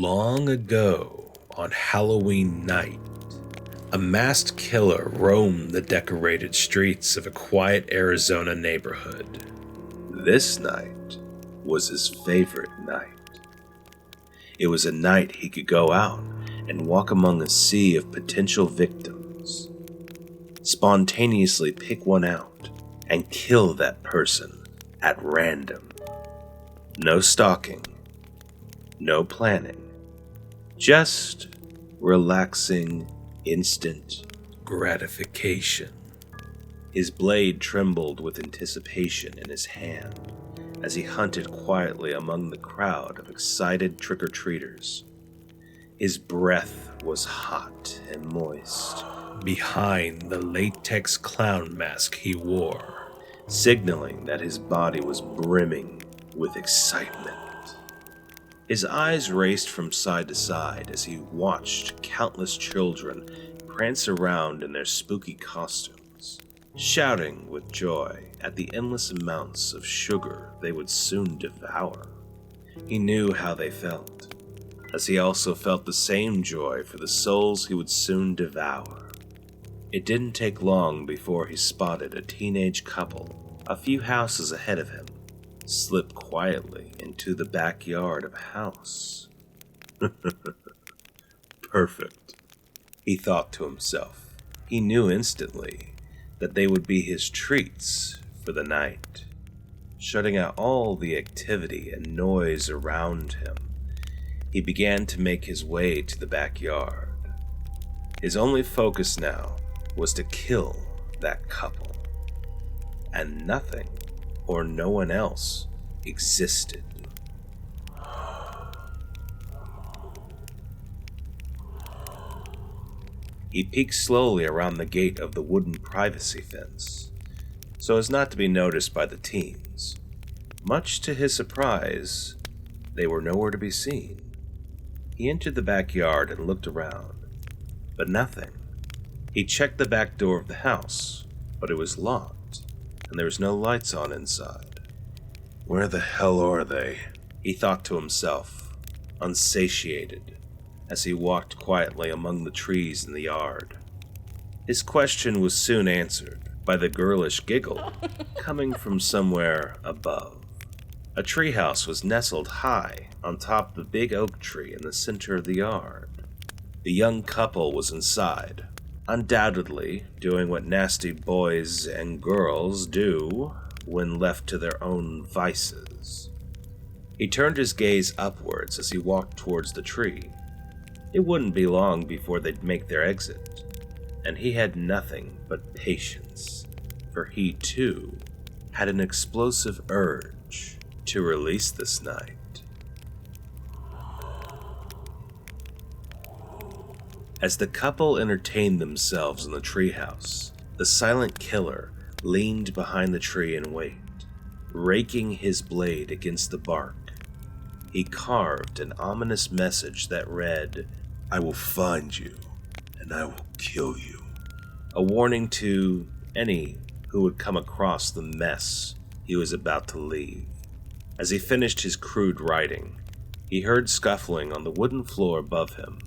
Long ago, on Halloween night, a masked killer roamed the decorated streets of a quiet Arizona neighborhood. This night was his favorite night. It was a night he could go out and walk among a sea of potential victims, spontaneously pick one out and kill that person at random. No stalking, no planning, just relaxing, instant gratification. His blade trembled with anticipation in his hand as he hunted quietly among the crowd of excited trick-or-treaters. His breath was hot and moist behind the latex clown mask he wore, signaling that his body was brimming with excitement. His eyes raced from side to side as he watched countless children prance around in their spooky costumes, shouting with joy at the endless amounts of sugar they would soon devour. He knew how they felt, as he also felt the same joy for the souls he would soon devour. It didn't take long before he spotted a teenage couple a few houses ahead of him slip quietly into the backyard of a house. Perfect, he thought to himself. He knew instantly that they would be his treats for the night. Shutting out all the activity and noise around him, he began to make his way to the backyard. His only focus now was to kill that couple, and nothing or no one else existed. He peeked slowly around the gate of the wooden privacy fence, so as not to be noticed by the teens. Much to his surprise, they were nowhere to be seen. He entered the backyard and looked around, but nothing. He checked the back door of the house, but it was locked, and there was no lights on inside. Where the hell are they? He thought to himself, unsatiated, as he walked quietly among the trees in the yard. His question was soon answered by the girlish giggle coming from somewhere above. A treehouse was nestled high on top of the big oak tree in the center of the yard. The young couple was inside, undoubtedly doing what nasty boys and girls do when left to their own vices. He turned his gaze upwards as he walked towards the tree. It wouldn't be long before they'd make their exit, and he had nothing but patience, for he too had an explosive urge to release this night. As the couple entertained themselves in the treehouse, the silent killer leaned behind the tree and waited, raking his blade against the bark. He carved an ominous message that read, "I will find you, and I will kill you," a warning to any who would come across the mess he was about to leave. As he finished his crude writing, he heard scuffling on the wooden floor above him.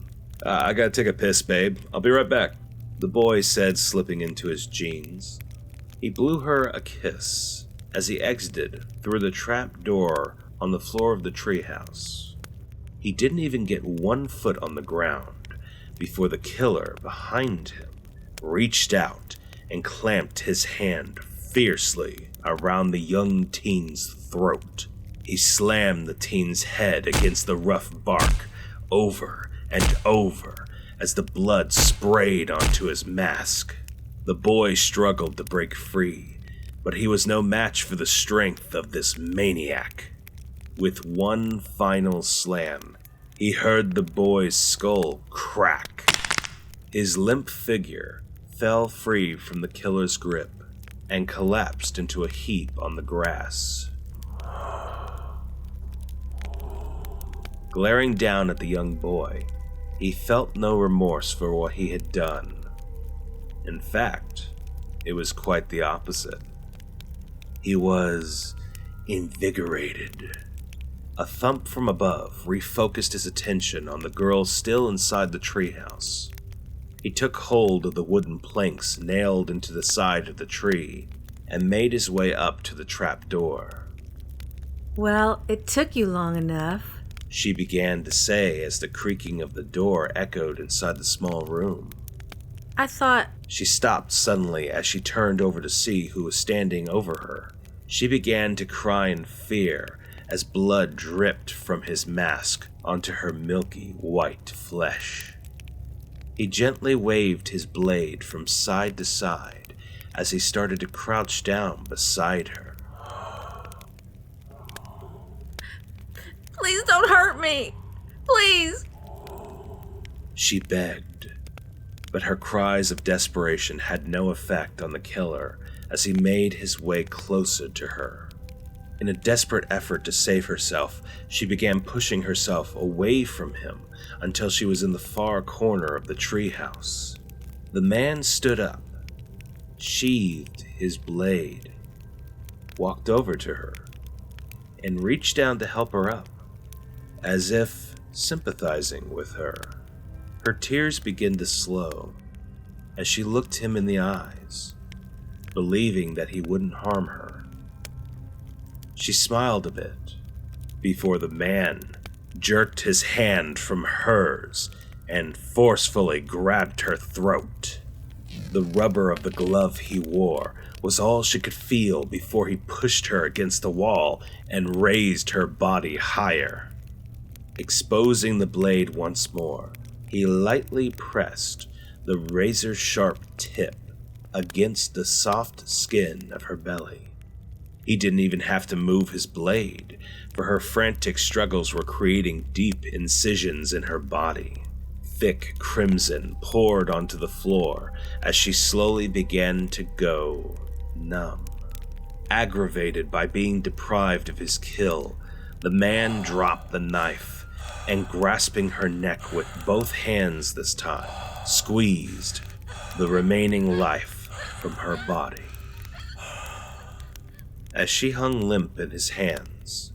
I gotta take a piss, babe. I'll be right back," the boy said, slipping into his jeans. He blew her a kiss as he exited through the trap door on the floor of the treehouse. He didn't even get 1 foot on the ground before the killer behind him reached out and clamped his hand fiercely around the young teen's throat. He slammed the teen's head against the rough bark over and over as the blood sprayed onto his mask. The boy struggled to break free, but he was no match for the strength of this maniac. With one final slam, he heard the boy's skull crack. His limp figure fell free from the killer's grip and collapsed into a heap on the grass. Glaring down at the young boy, he felt no remorse for what he had done. In fact, it was quite the opposite. He was invigorated, A thump from above refocused his attention on the girl still inside the treehouse. He took hold of the wooden planks nailed into the side of the tree and made his way up to the trap door. Well, it took you long enough, she began to say as the creaking of the door echoed inside the small room. I thought... She stopped suddenly as she turned over to see who was standing over her. She began to cry in fear as blood dripped from his mask onto her milky white flesh. He gently waved his blade from side to side as he started to crouch down beside her. Please don't hurt me! Please! She begged, but her cries of desperation had no effect on the killer as he made his way closer to her. In a desperate effort to save herself, she began pushing herself away from him until she was in the far corner of the treehouse. The man stood up, sheathed his blade, walked over to her, and reached down to help her up, as if sympathizing with her. Her tears began to slow as she looked him in the eyes, believing that he wouldn't harm her. She smiled a bit before the man jerked his hand from hers and forcefully grabbed her throat. The rubber of the glove he wore was all she could feel before he pushed her against the wall and raised her body higher. Exposing the blade once more, he lightly pressed the razor-sharp tip against the soft skin of her belly. He didn't even have to move his blade, for her frantic struggles were creating deep incisions in her body. Thick crimson poured onto the floor as she slowly began to go numb. Aggravated by being deprived of his kill, the man dropped the knife and, grasping her neck with both hands this time, squeezed the remaining life from her body. As she hung limp in his hands,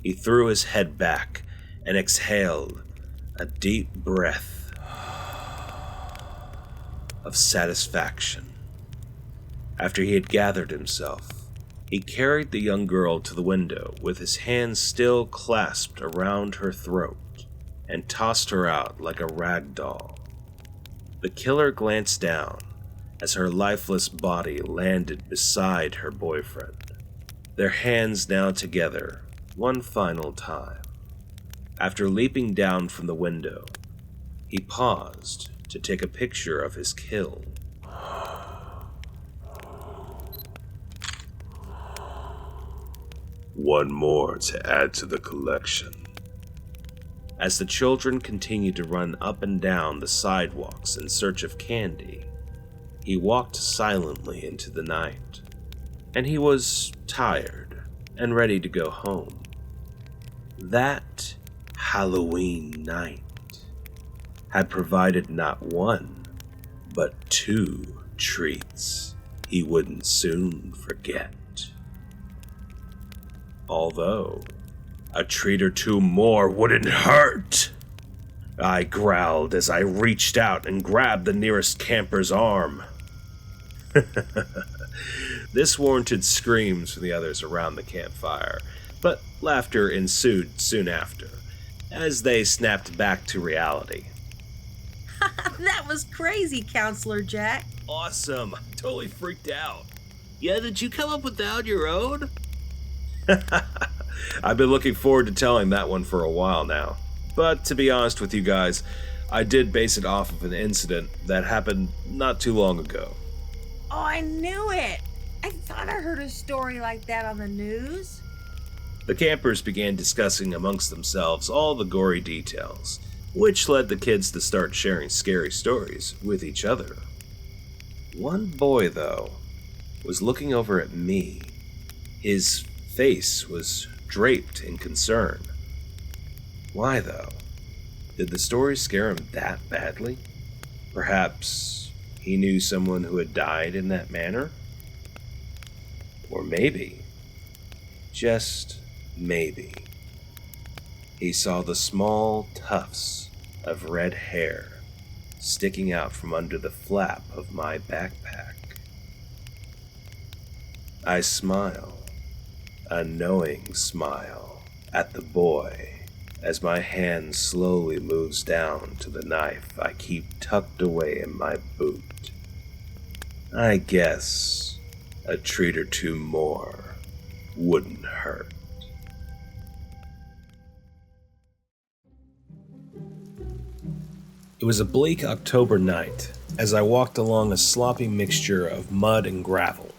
he threw his head back and exhaled a deep breath of satisfaction. After he had gathered himself, he carried the young girl to the window with his hands still clasped around her throat and tossed her out like a rag doll. The killer glanced down as her lifeless body landed beside her boyfriend, their hands now together one final time. After leaping down from the window, he paused to take a picture of his kill. One more to add to the collection. As the children continued to run up and down the sidewalks in search of candy, he walked silently into the night, and he was tired and ready to go home. That Halloween night had provided not one, but two treats he wouldn't soon forget. Although, a treat or two more wouldn't hurt. I growled as I reached out and grabbed the nearest camper's arm. This warranted screams from the others around the campfire, but laughter ensued soon after, as they snapped back to reality. That was crazy, Counselor Jack. Awesome. Totally freaked out. Yeah, did you come up with that on your own? I've been looking forward to telling that one for a while now. But to be honest with you guys, I did base it off of an incident that happened not too long ago. Oh, I knew it. I thought I heard a story like that on the news. The campers began discussing amongst themselves all the gory details, which led the kids to start sharing scary stories with each other. One boy, though, was looking over at me. His face was draped in concern. Why, though? Did the story scare him that badly? Perhaps he knew someone who had died in that manner? Or maybe, just maybe, he saw the small tufts of red hair sticking out from under the flap of my backpack. I smile, a knowing smile, at the boy as my hand slowly moves down to the knife I keep tucked away in my boot. I guess a treat or two more wouldn't hurt. It was a bleak October night as I walked along a sloppy mixture of mud and gravel.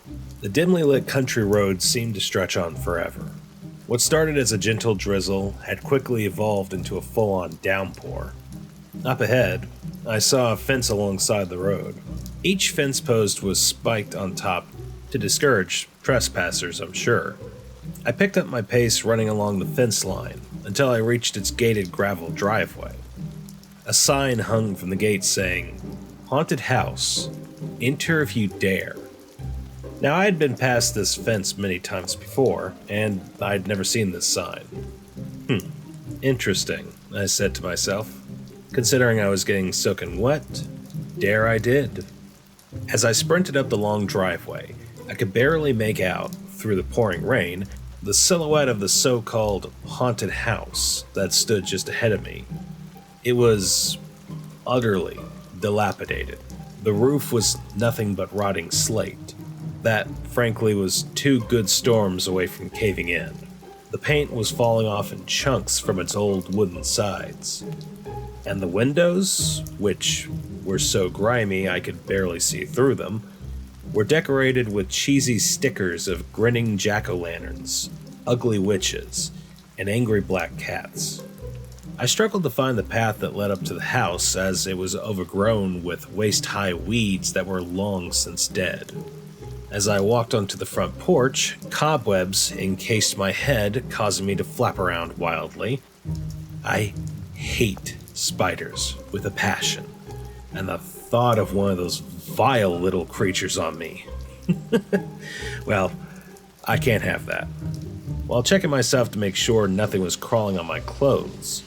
The dimly lit country road seemed to stretch on forever. What started as a gentle drizzle had quickly evolved into a full-on downpour. Up ahead, I saw a fence alongside the road. Each fence post was spiked on top to discourage trespassers, I'm sure. I picked up my pace running along the fence line until I reached its gated gravel driveway. A sign hung from the gate saying, "Haunted House, enter if you dare." Now, I had been past this fence many times before, and I'd never seen this sign. Interesting, I said to myself. Considering I was getting soaking wet, dare I did. As I sprinted up the long driveway, I could barely make out, through the pouring rain, the silhouette of the so-called haunted house that stood just ahead of me. It was utterly dilapidated. The roof was nothing but rotting slate. That, frankly, was 2 good storms away from caving in. The paint was falling off in chunks from its old wooden sides. And the windows, which were so grimy I could barely see through them, were decorated with cheesy stickers of grinning jack-o'-lanterns, ugly witches, and angry black cats. I struggled to find the path that led up to the house, as it was overgrown with waist-high weeds that were long since dead. As I walked onto the front porch, cobwebs encased my head, causing me to flap around wildly. I hate spiders with a passion, and the thought of one of those vile little creatures on me. Well, I can't have that. While checking myself to make sure nothing was crawling on my clothes,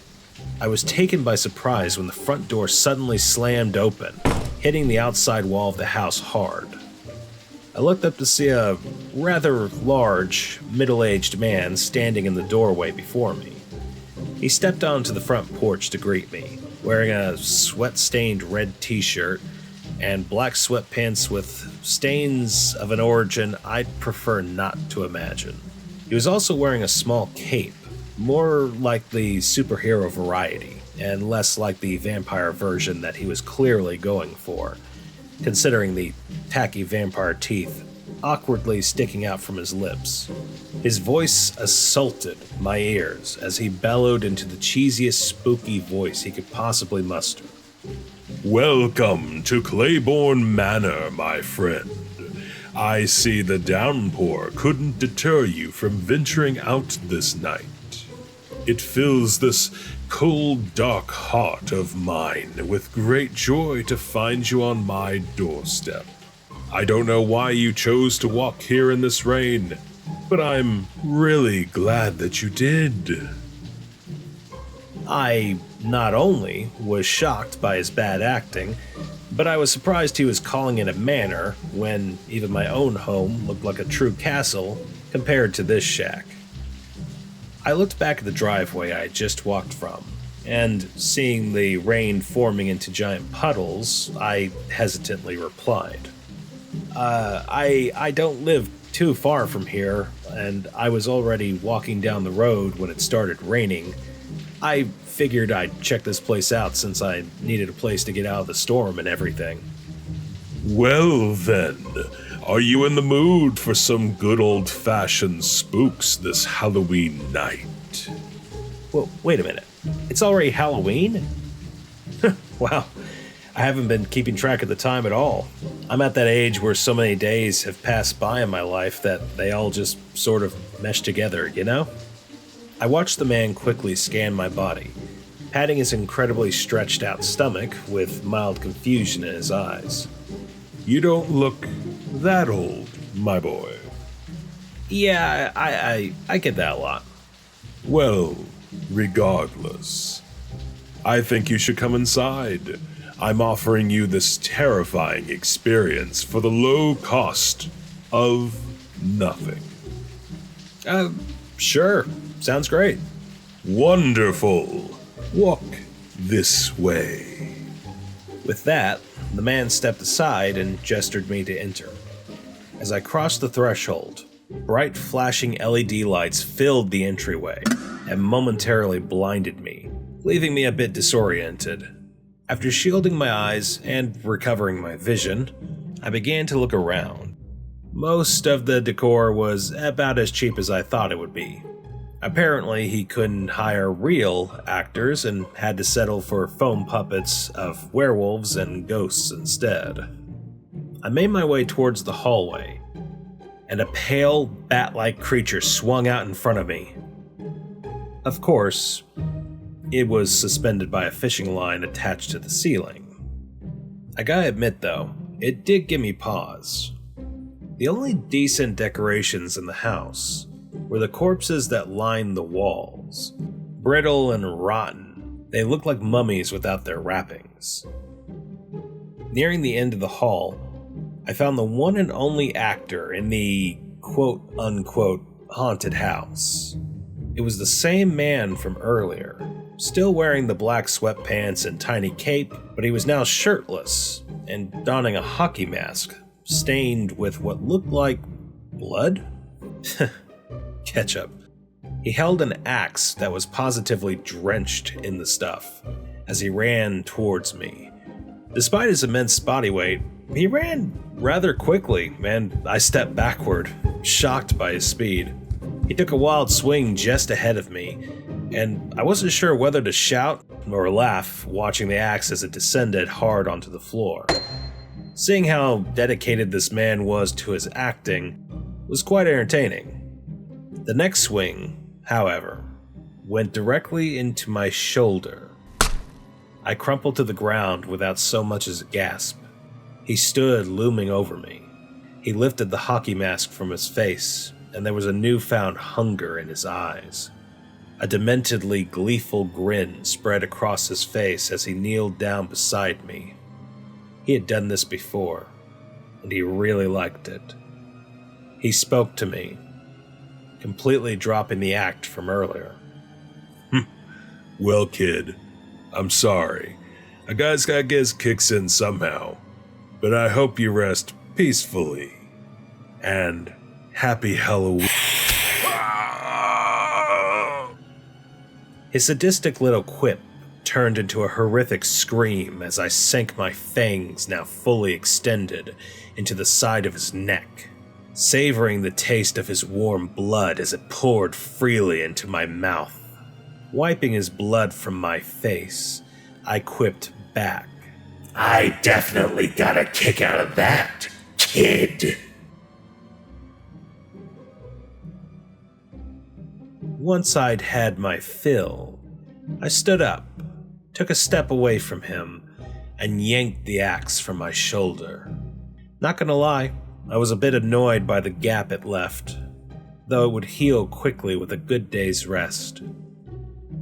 I was taken by surprise when the front door suddenly slammed open, hitting the outside wall of the house hard. I looked up to see a rather large, middle-aged man standing in the doorway before me. He stepped onto the front porch to greet me, wearing a sweat-stained red t-shirt and black sweatpants with stains of an origin I'd prefer not to imagine. He was also wearing a small cape, more like the superhero variety, and less like the vampire version that he was clearly going for, considering the tacky vampire teeth awkwardly sticking out from his lips. His voice assaulted my ears as he bellowed into the cheesiest spooky voice he could possibly muster. "Welcome to Claiborne Manor, my friend. I see the downpour couldn't deter you from venturing out this night. It fills this cold, dark heart of mine with great joy to find you on my doorstep. I don't know why you chose to walk here in this rain, but I'm really glad that you did." I not only was shocked by his bad acting, but I was surprised he was calling it a manor when even my own home looked like a true castle compared to this shack. I looked back at the driveway I had just walked from, and seeing the rain forming into giant puddles, I hesitantly replied, I don't live too far from here, and I was already walking down the road when it started raining. I figured I'd check this place out since I needed a place to get out of the storm and everything." "Well then, are you in the mood for some good old-fashioned spooks this Halloween night?" "Well, wait a minute. It's already Halloween?" Wow, I haven't been keeping track of the time at all. I'm at that age where so many days have passed by in my life that they all just sort of mesh together, you know? I watched the man quickly scan my body, patting his incredibly stretched out stomach with mild confusion in his eyes. "You don't look that old, my boy." "Yeah, I get that a lot." "Well, Regardless, I think you should come inside. I'm offering you this terrifying experience for the low cost of nothing. Sure. Sounds great. Wonderful. Walk this way. With that, the man stepped aside and gestured me to enter. As I crossed the threshold, bright flashing LED lights filled the entryway and momentarily blinded me, leaving me a bit disoriented. After shielding my eyes and recovering my vision, I began to look around. Most of the decor was about as cheap as I thought it would be. Apparently, he couldn't hire real actors and had to settle for foam puppets of werewolves and ghosts instead. I made my way towards the hallway, and a pale, bat-like creature swung out in front of me. Of course, it was suspended by a fishing line attached to the ceiling. I gotta admit though, it did give me pause. The only decent decorations in the house were the corpses that lined the walls. Brittle and rotten, they looked like mummies without their wrappings. Nearing the end of the hall, I found the one and only actor in the quote-unquote haunted house. It was the same man from earlier, still wearing the black sweatpants and tiny cape, but he was now shirtless and donning a hockey mask, stained with what looked like blood? Ketchup. He held an axe that was positively drenched in the stuff as he ran towards me. Despite his immense body weight, he ran rather quickly, and I stepped backward, shocked by his speed. He took a wild swing just ahead of me, and I wasn't sure whether to shout or laugh watching the axe as it descended hard onto the floor. Seeing how dedicated this man was to his acting was quite entertaining. The next swing, however, went directly into my shoulder. I crumpled to the ground without so much as a gasp. He stood looming over me. He lifted the hockey mask from his face, and there was a newfound hunger in his eyes. A dementedly gleeful grin spread across his face as he kneeled down beside me. He had done this before, and he really liked it. He spoke to me, completely dropping the act from earlier. Well, kid, I'm sorry. A guy's gotta get his kicks in somehow, but I hope you rest peacefully. And happy Halloween. His sadistic little quip turned into a horrific scream as I sank my fangs, now fully extended, into the side of his neck, savoring the taste of his warm blood as it poured freely into my mouth. Wiping his blood from my face, I quipped back, I definitely got a kick out of that, kid. Once I'd had my fill, I stood up, took a step away from him, and yanked the axe from my shoulder. Not gonna lie, I was a bit annoyed by the gap it left, though it would heal quickly with a good day's rest.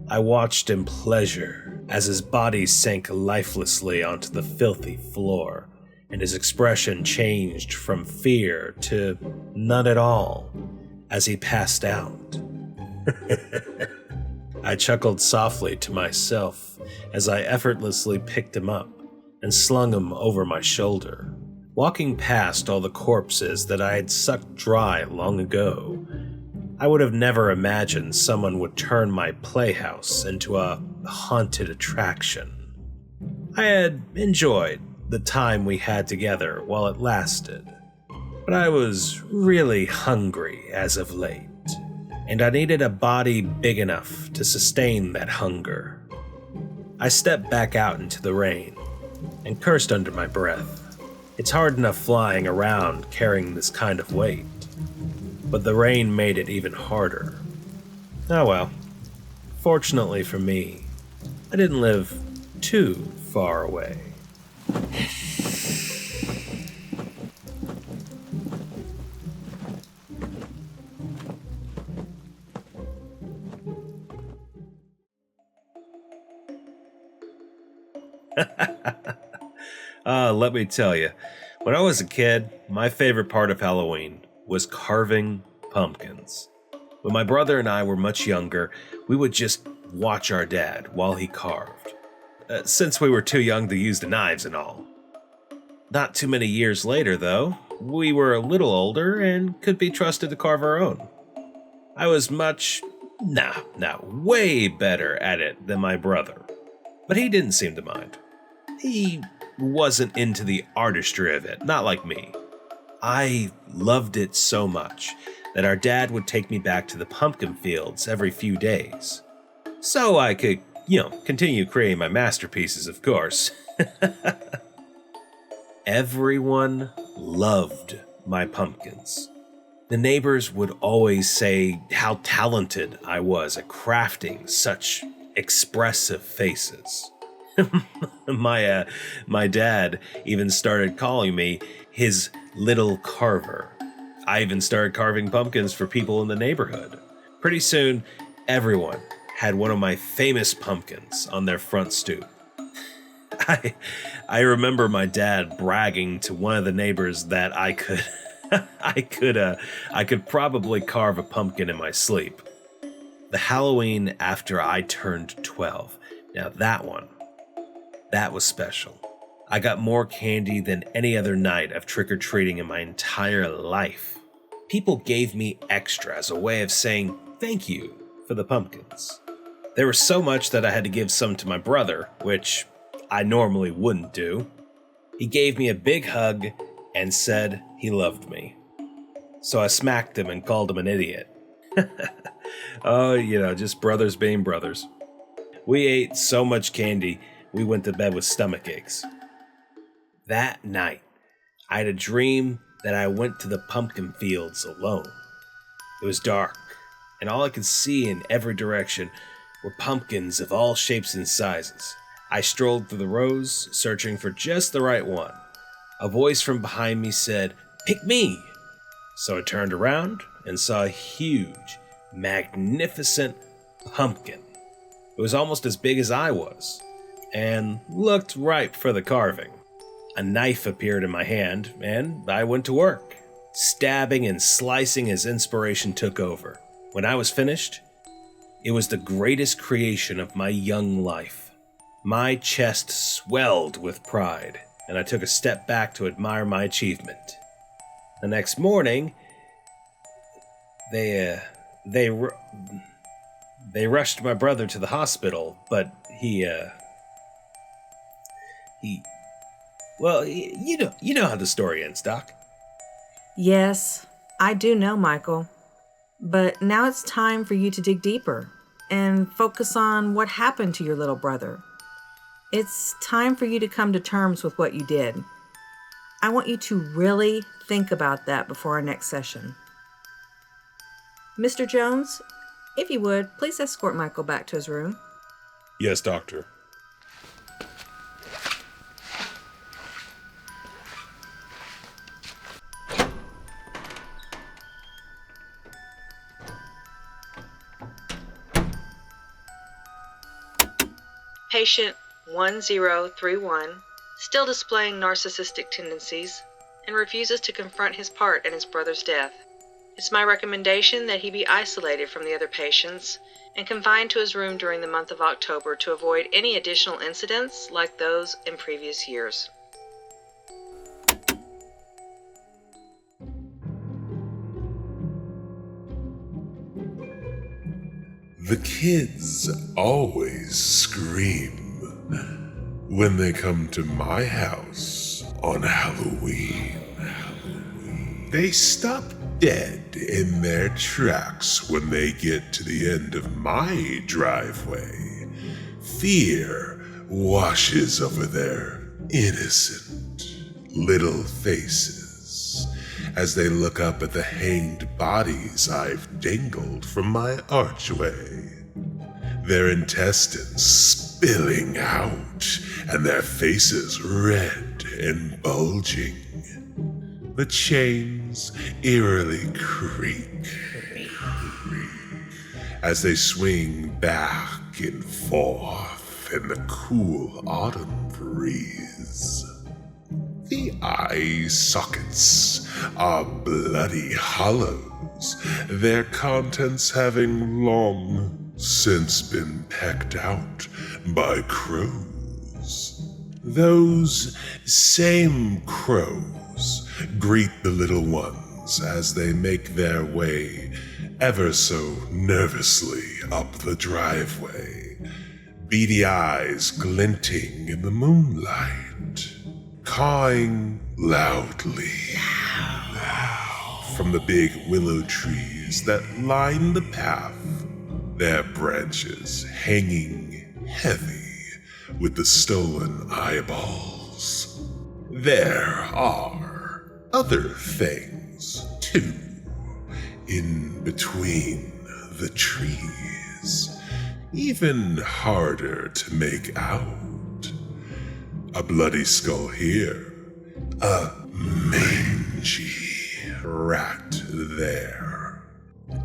I watched in pleasure as his body sank lifelessly onto the filthy floor, and his expression changed from fear to none at all as he passed out. I chuckled softly to myself as I effortlessly picked him up and slung him over my shoulder. Walking past all the corpses that I had sucked dry long ago, I would have never imagined someone would turn my playhouse into a haunted attraction. I had enjoyed the time we had together while it lasted, but I was really hungry as of late, and I needed a body big enough to sustain that hunger. I stepped back out into the rain and cursed under my breath. It's hard enough flying around carrying this kind of weight, but the rain made it even harder. Oh well. Fortunately for me, I didn't live too far away. Let me tell you, when I was a kid, my favorite part of Halloween was carving pumpkins. When my brother and I were much younger, we would just watch our dad while he carved, since we were too young to use the knives and all. Not too many years later, though, we were a little older and could be trusted to carve our own. I was way better at it than my brother, but he didn't seem to mind. He wasn't into the artistry of it, not like me. I loved it so much that our dad would take me back to the pumpkin fields every few days. So I could, continue creating my masterpieces, of course. Everyone loved my pumpkins. The neighbors would always say how talented I was at crafting such expressive faces. My dad even started calling me his little Carver. I even started carving pumpkins for people in the neighborhood. Pretty soon, everyone had one of my famous pumpkins on their front stoop. I remember my dad bragging to one of the neighbors that I could I could probably carve a pumpkin in my sleep. The Halloween after I turned 12. Now that was special. I got more candy than any other night of trick-or-treating in my entire life. People gave me extra as a way of saying thank you for the pumpkins. There was so much that I had to give some to my brother, which I normally wouldn't do. He gave me a big hug and said he loved me. So I smacked him and called him an idiot. Oh, just brothers being brothers. We ate so much candy, we went to bed with stomach aches. That night, I had a dream that I went to the pumpkin fields alone. It was dark, and all I could see in every direction were pumpkins of all shapes and sizes. I strolled through the rows, searching for just the right one. A voice from behind me said, "Pick me!" So I turned around and saw a huge, magnificent pumpkin. It was almost as big as I was, and looked ripe for the carving. A knife appeared in my hand, and I went to work, stabbing and slicing as inspiration took over. When I was finished, it was the greatest creation of my young life. My chest swelled with pride, and I took a step back to admire my achievement. The next morning, they rushed my brother to the hospital, but well, you know how the story ends, Doc. Yes, I do know, Michael. But now it's time for you to dig deeper and focus on what happened to your little brother. It's time for you to come to terms with what you did. I want you to really think about that before our next session. Mr. Jones, if you would, please escort Michael back to his room. Yes, Doctor. Patient 1031, still displaying narcissistic tendencies, and refuses to confront his part in his brother's death. It's my recommendation that he be isolated from the other patients and confined to his room during the month of October to avoid any additional incidents like those in previous years. The kids always scream when they come to my house on Halloween. They stop dead in their tracks when they get to the end of my driveway. Fear washes over their innocent little faces as they look up at the hanged bodies I've dangled from my archway. Their intestines spilling out and their faces red and bulging. The chains eerily creak as they swing back and forth in the cool autumn freeze. The eye sockets are bloody hollows, their contents having long since been pecked out by crows. Those same crows greet the little ones as they make their way ever so nervously up the driveway, beady eyes glinting in the moonlight, cawing loudly from the big willow trees that line the path, their branches hanging heavy with the stolen eyeballs. There are other things, too, in between the trees, even harder to make out. A bloody skull here, a mangy rat there.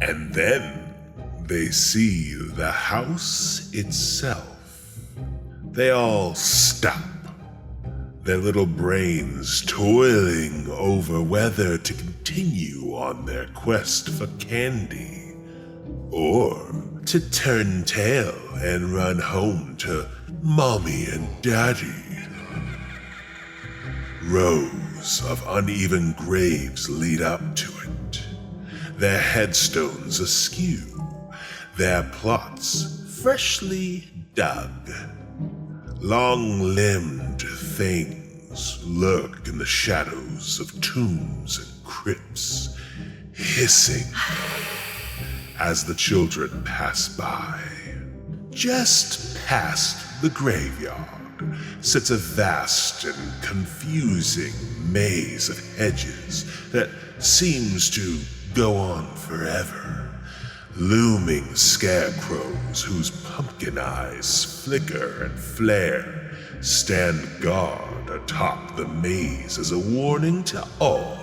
And then they see the house itself. They all stop, their little brains toiling over whether to continue on their quest for candy, or to turn tail and run home to Mommy and Daddy. Rows of uneven graves lead up to it, their headstones askew, their plots freshly dug. Long-limbed things lurk in the shadows of tombs and crypts, hissing as the children pass by. Just past the graveyard sits a vast and confusing maze of hedges that seems to go on forever. Looming scarecrows whose pumpkin eyes flicker and flare stand guard atop the maze as a warning to all.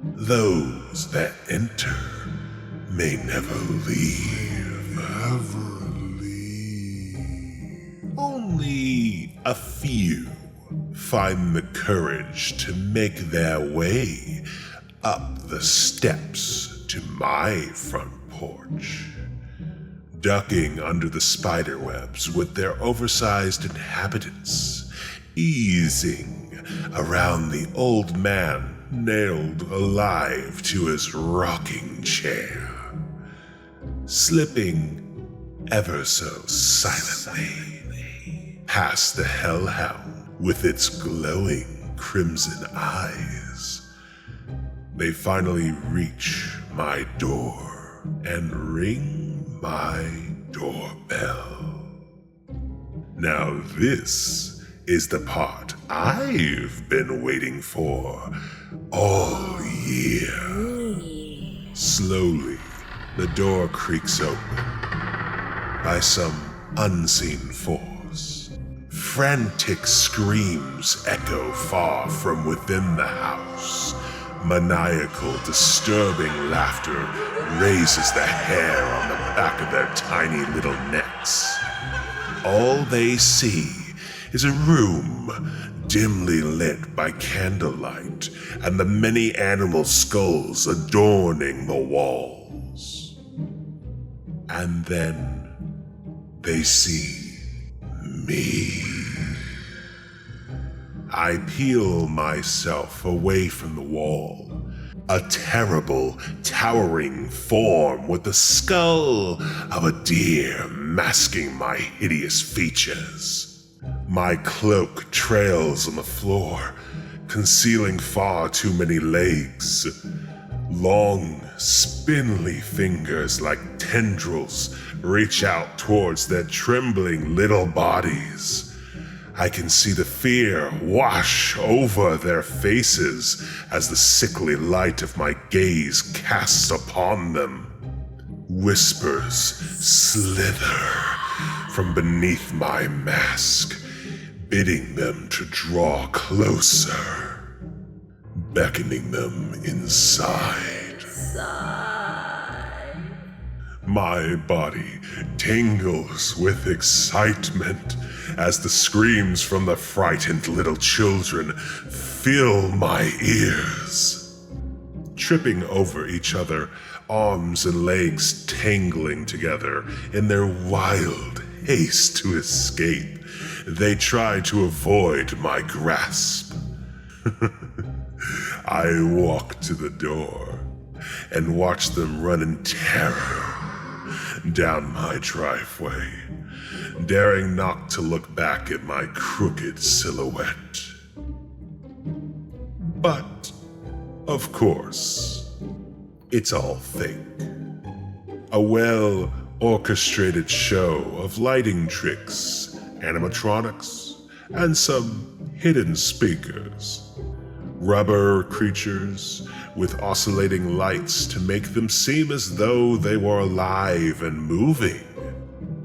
Those that enter may never leave. Never leave. Only a few find the courage to make their way up the steps to my front porch, ducking under the spider webs with their oversized inhabitants, easing around the old man nailed alive to his rocking chair, slipping ever so silently past the hellhound with its glowing crimson eyes. They finally reach my door and ring my doorbell. Now this is the part I've been waiting for all year. Slowly, the door creaks open by some unseen force. Frantic screams echo far from within the house. Maniacal, disturbing laughter raises the hair on the back of their tiny little necks. All they see is a room dimly lit by candlelight and the many animal skulls adorning the walls. And then they see me. I peel myself away from the wall, a terrible, towering form with the skull of a deer masking my hideous features. My cloak trails on the floor, concealing far too many legs. Long, spindly fingers like tendrils reach out towards their trembling little bodies. I can see the fear wash over their faces as the sickly light of my gaze casts upon them. Whispers slither from beneath my mask, bidding them to draw closer, beckoning them inside. My body tingles with excitement as the screams from the frightened little children fill my ears. Tripping over each other, arms and legs tangling together in their wild haste to escape, they try to avoid my grasp. I walk to the door and watch them run in terror down my driveway, daring not to look back at my crooked silhouette. But, of course, it's all fake. A well-orchestrated show of lighting tricks, animatronics, and some hidden speakers. Rubber creatures with oscillating lights to make them seem as though they were alive and moving.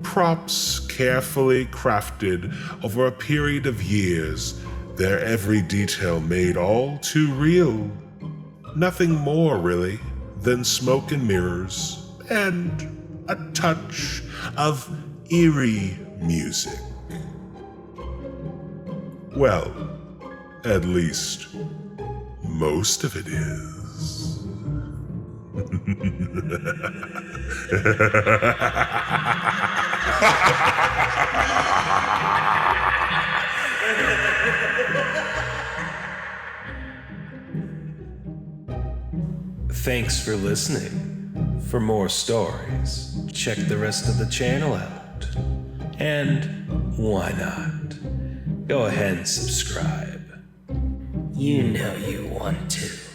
Props carefully crafted over a period of years, their every detail made all too real. Nothing more, really, than smoke and mirrors and a touch of eerie music. Well, at least most of it is. Thanks for listening. For more stories, check the rest of the channel out. And why not? Go ahead and subscribe. You know you want to.